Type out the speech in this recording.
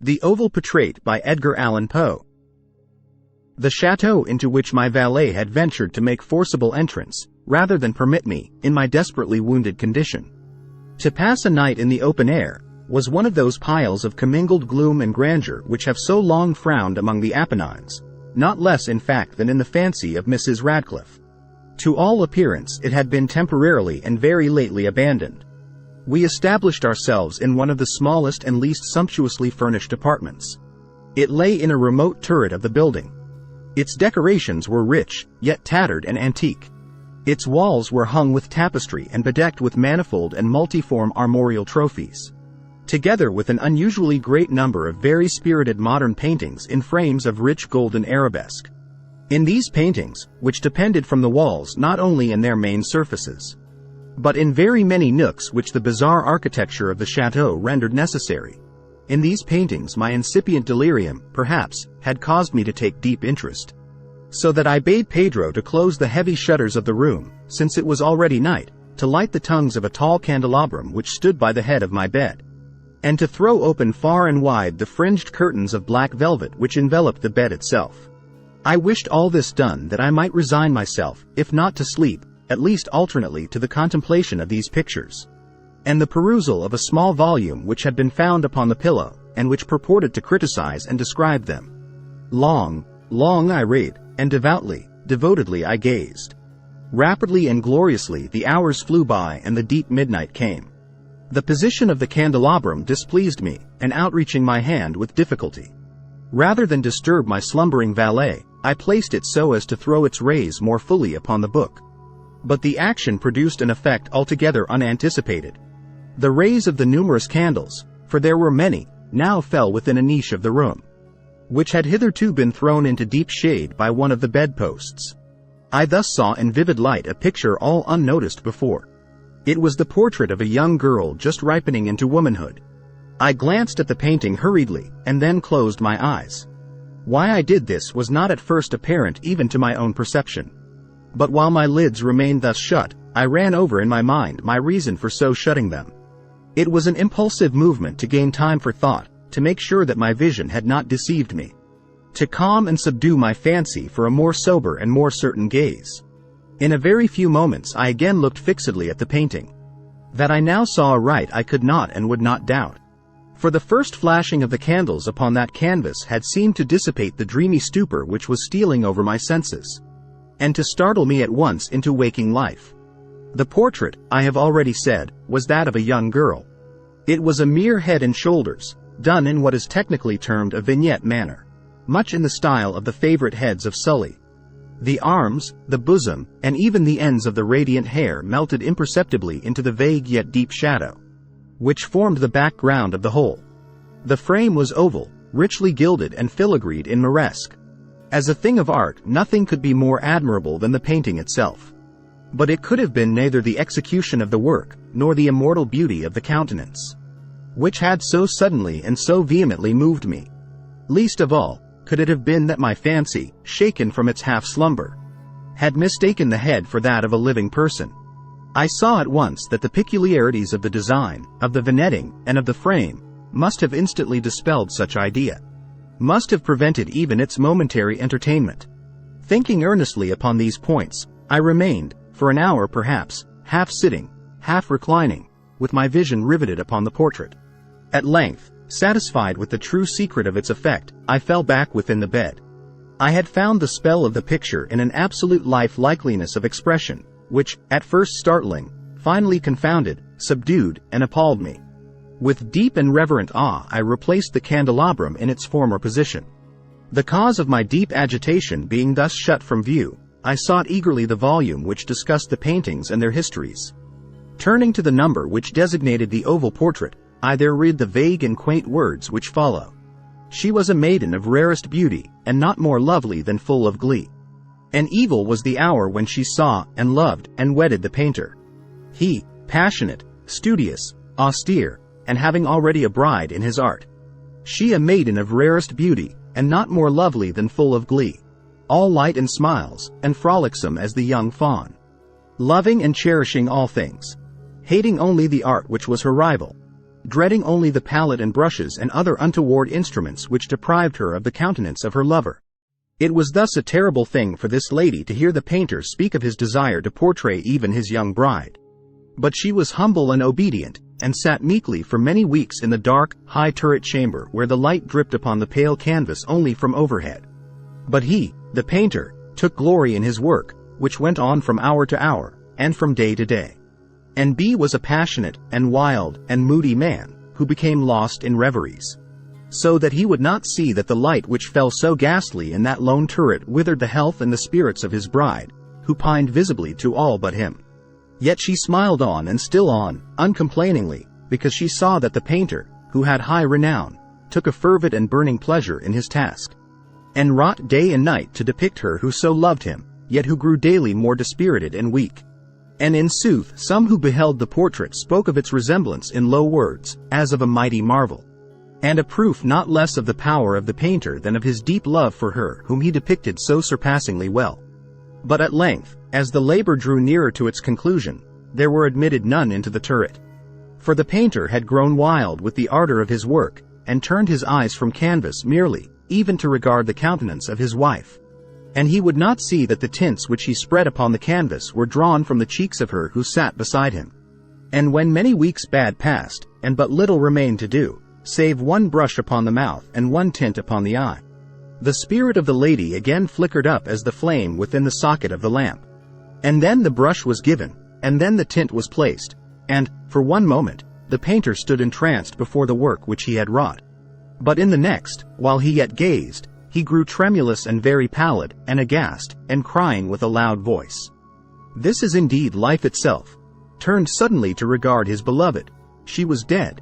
The Oval Portrait by Edgar Allan Poe. The chateau into which my valet had ventured to make forcible entrance, rather than permit me, in my desperately wounded condition, to pass a night in the open air, was one of those piles of commingled gloom and grandeur which have so long frowned among the Appennines, not less in fact than in the fancy of Mrs. Radcliffe. To all appearance it had been temporarily and very lately abandoned. We established ourselves in one of the smallest and least sumptuously furnished apartments. It lay in a remote turret of the building. Its decorations were rich, yet tattered and antique. Its walls were hung with tapestry and bedecked with manifold and multiform armorial trophies, together with an unusually great number of very spirited modern paintings in frames of rich golden arabesque. In these paintings, which depended from the walls not only in their main surfaces, but in very many nooks which the bizarre architecture of the chateau rendered necessary, in these paintings my incipient delirium, perhaps, had caused me to take deep interest, so that I bade Pedro to close the heavy shutters of the room, since it was already night, to light the tongues of a tall candelabrum which stood by the head of my bed, and to throw open far and wide the fringed curtains of black velvet which enveloped the bed itself. I wished all this done that I might resign myself, if not to sleep, at least alternately to the contemplation of these pictures, and the perusal of a small volume which had been found upon the pillow, and which purported to criticize and describe them. Long I read, and devotedly I gazed. Rapidly and gloriously the hours flew by and the deep midnight came. The position of the candelabrum displeased me, and outreaching my hand with difficulty, rather than disturb my slumbering valet, I placed it so as to throw its rays more fully upon the book. But the action produced an effect altogether unanticipated. The rays of the numerous candles, for there were many, now fell within a niche of the room, which had hitherto been thrown into deep shade by one of the bedposts. I thus saw in vivid light a picture all unnoticed before. It was the portrait of a young girl just ripening into womanhood. I glanced at the painting hurriedly, and then closed my eyes. Why I did this was not at first apparent even to my own perception. But while my lids remained thus shut, I ran over in my mind my reason for so shutting them. It was an impulsive movement to gain time for thought, to make sure that my vision had not deceived me, to calm and subdue my fancy for a more sober and more certain gaze. In a very few moments I again looked fixedly at the painting. That I now saw aright I could not and would not doubt. For the first flashing of the candles upon that canvas had seemed to dissipate the dreamy stupor which was stealing over my senses, and to startle me at once into waking life. The portrait, I have already said, was that of a young girl. It was a mere head and shoulders, done in what is technically termed a vignette manner, much in the style of the favorite heads of Sully. The arms, the bosom, and even the ends of the radiant hair melted imperceptibly into the vague yet deep shadow, which formed the background of the whole. The frame was oval, richly gilded and filigreed in moresque. As a thing of art, nothing could be more admirable than the painting itself. But it could have been neither the execution of the work, nor the immortal beauty of the countenance, which had so suddenly and so vehemently moved me. Least of all, could it have been that my fancy, shaken from its half-slumber, had mistaken the head for that of a living person. I saw at once that the peculiarities of the design, of the vignetting, and of the frame, must have instantly dispelled such idea, must have prevented even its momentary entertainment. Thinking earnestly upon these points, I remained, for an hour perhaps, half sitting, half reclining, with my vision riveted upon the portrait. At length, satisfied with the true secret of its effect, I fell back within the bed. I had found the spell of the picture in an absolute life-likeliness of expression, which, at first startling, finally confounded, subdued, and appalled me. With deep and reverent awe I replaced the candelabrum in its former position. The cause of my deep agitation being thus shut from view, I sought eagerly the volume which discussed the paintings and their histories. Turning to the number which designated the oval portrait, I there read the vague and quaint words which follow. She was a maiden of rarest beauty, and not more lovely than full of glee. And evil was the hour when she saw, and loved, and wedded the painter. He, passionate, studious, austere, and having already a bride in his art. She a maiden of rarest beauty, and not more lovely than full of glee. All light and smiles, and frolicsome as the young fawn. Loving and cherishing all things. Hating only the art which was her rival. dreading only the palette and brushes and other untoward instruments which deprived her of the countenance of her lover. It was thus a terrible thing for this lady to hear the painter speak of his desire to portray even his young bride. But she was humble and obedient, and sat meekly for many weeks in the dark, high turret chamber where the light dripped upon the pale canvas only from overhead. But he, the painter, took glory in his work, which went on from hour to hour, and from day to day. And B was a passionate, and wild, and moody man, who became lost in reveries. So that he would not see that the light which fell so ghastly in that lone turret withered the health and the spirits of his bride, who pined visibly to all but him. Yet she smiled on and still on, uncomplainingly, because she saw that the painter, who had high renown, took a fervid and burning pleasure in his task, and wrought day and night to depict her who so loved him, yet who grew daily more dispirited and weak. And in sooth some who beheld the portrait spoke of its resemblance in low words, as of a mighty marvel, and a proof not less of the power of the painter than of his deep love for her whom he depicted so surpassingly well. But at length, as the labor drew nearer to its conclusion, there were admitted none into the turret. For the painter had grown wild with the ardor of his work, and turned his eyes from canvas merely, even to regard the countenance of his wife. And he would not see that the tints which he spread upon the canvas were drawn from the cheeks of her who sat beside him. And when many weeks bad passed, and but little remained to do, save one brush upon the mouth and one tint upon the eye, the spirit of the lady again flickered up as the flame within the socket of the lamp. And then the brush was given, and then the tint was placed, and, for one moment, the painter stood entranced before the work which he had wrought. But in the next, while he yet gazed, he grew tremulous and very pallid, and aghast, and crying with a loud voice, "This is indeed life itself," turned suddenly to regard his beloved. She was dead,